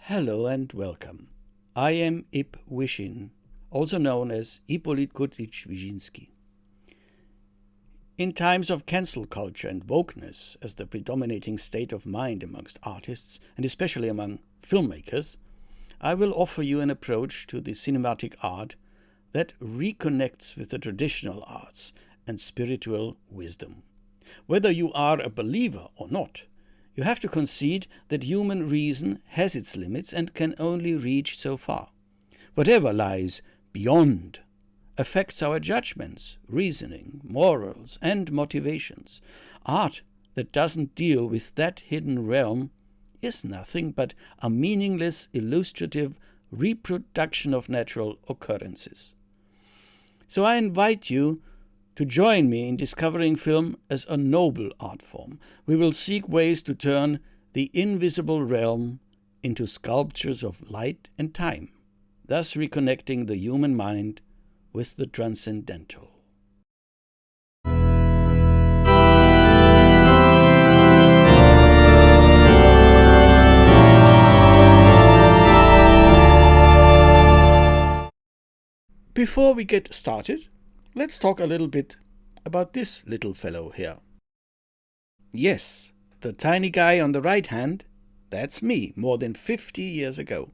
Hello and welcome. I am Ip Wischin, also known as Ip Wischinski. In times of cancel culture and wokeness as the predominating state of mind amongst artists, and especially among filmmakers, I will offer you an approach to the cinematic art that reconnects with the traditional arts and spiritual wisdom. Whether you are a believer or not, you have to concede that human reason has its limits and can only reach so far. Whatever lies beyond affects our judgments, reasoning, morals, and motivations. Art that doesn't deal with that hidden realm is nothing but a meaningless, illustrative reproduction of natural occurrences. So I invite you to join me in discovering film as a noble art form. We will seek ways to turn the invisible realm into sculptures of light and time, thus reconnecting the human mind with the transcendental. Before we get started, let's talk a little bit about this little fellow here. Yes, the tiny guy on the right hand, that's me more than 50 years ago.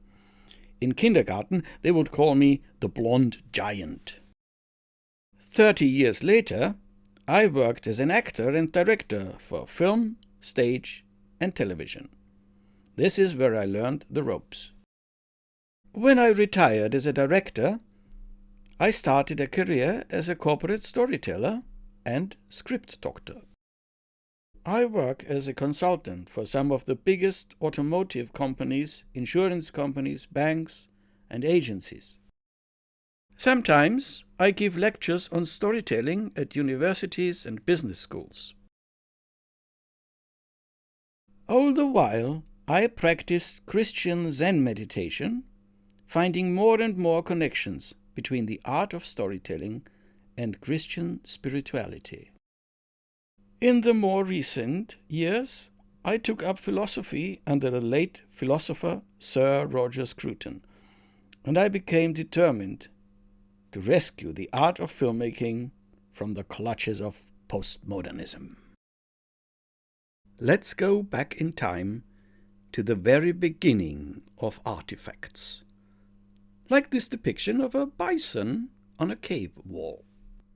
In kindergarten, they would call me the blonde giant. 30 years later, I worked as an actor and director for film, stage, and television. This is where I learned the ropes. When I retired as a director, I started a career as a corporate storyteller and script doctor. I work as a consultant for some of the biggest automotive companies, insurance companies, banks, and agencies. Sometimes I give lectures on storytelling at universities and business schools. All the while, I practiced Christian Zen meditation, finding more and more connections between the art of storytelling and Christian spirituality. In the more recent years, I took up philosophy under the late philosopher Sir Roger Scruton, and I became determined to rescue the art of filmmaking from the clutches of postmodernism. Let's go back in time to the very beginning of artifacts, like this depiction of a bison on a cave wall.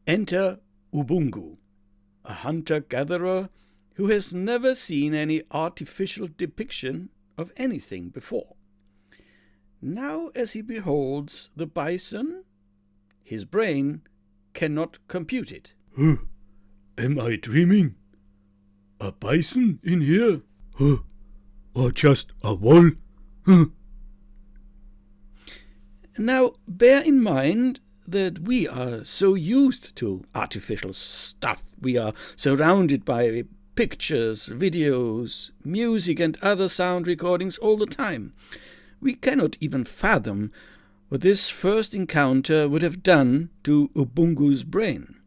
Enter Ubungu, a hunter-gatherer who has never seen any artificial depiction of anything before. Now as he beholds the bison, his brain cannot compute it. Am I dreaming? A bison in here? Or just a wall? Now bear in mind that we are so used to artificial stuff. We are surrounded by pictures, videos, music and other sound recordings all the time. We cannot even fathom what this first encounter would have done to Ubungu's brain.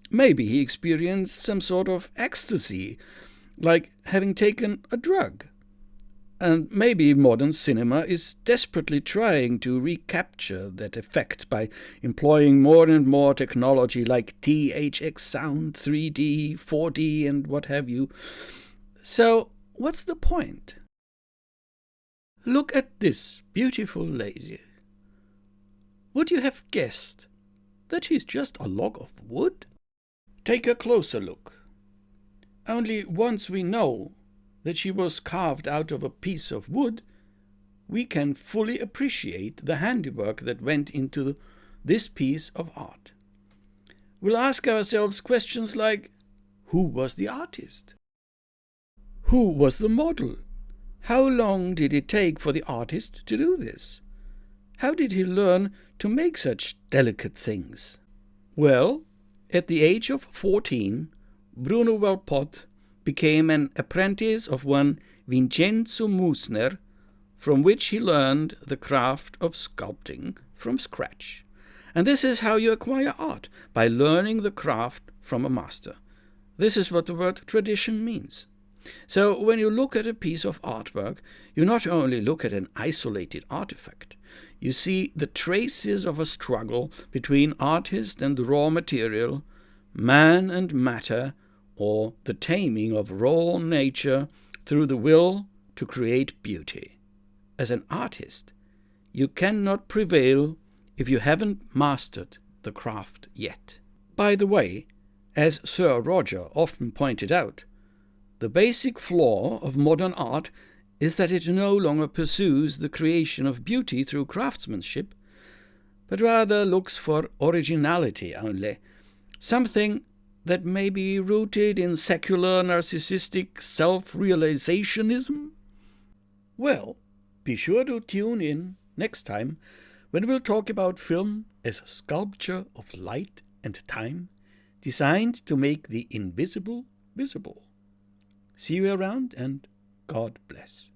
Maybe he experienced some sort of ecstasy, like having taken a drug. And maybe modern cinema is desperately trying to recapture that effect by employing more and more technology like THX sound, 3D, 4D, and what have you. So, what's the point? Look at this beautiful lady. Would you have guessed that she's just a log of wood? Take a closer look. Only once we know that she was carved out of a piece of wood, we can fully appreciate the handiwork that went into this piece of art. We'll ask ourselves questions like, who was the artist? Who was the model? How long did it take for the artist to do this? How did he learn to make such delicate things? Well, at the age of 14, Bruno Walpott became an apprentice of one Vincenzo Musner, from which he learned the craft of sculpting from scratch. And this is how you acquire art, by learning the craft from a master. This is what the word tradition means. So when you look at a piece of artwork, you not only look at an isolated artifact, you see the traces of a struggle between artist and raw material, man and matter, or the taming of raw nature through the will to create beauty. As an artist, you cannot prevail if you haven't mastered the craft yet. By the way, as Sir Roger often pointed out, the basic flaw of modern art is that it no longer pursues the creation of beauty through craftsmanship, but rather looks for originality only, something that may be rooted in secular narcissistic self-realizationism? Well, be sure to tune in next time when we'll talk about film as sculpture of light and time, designed to make the invisible visible. See you around, and God bless.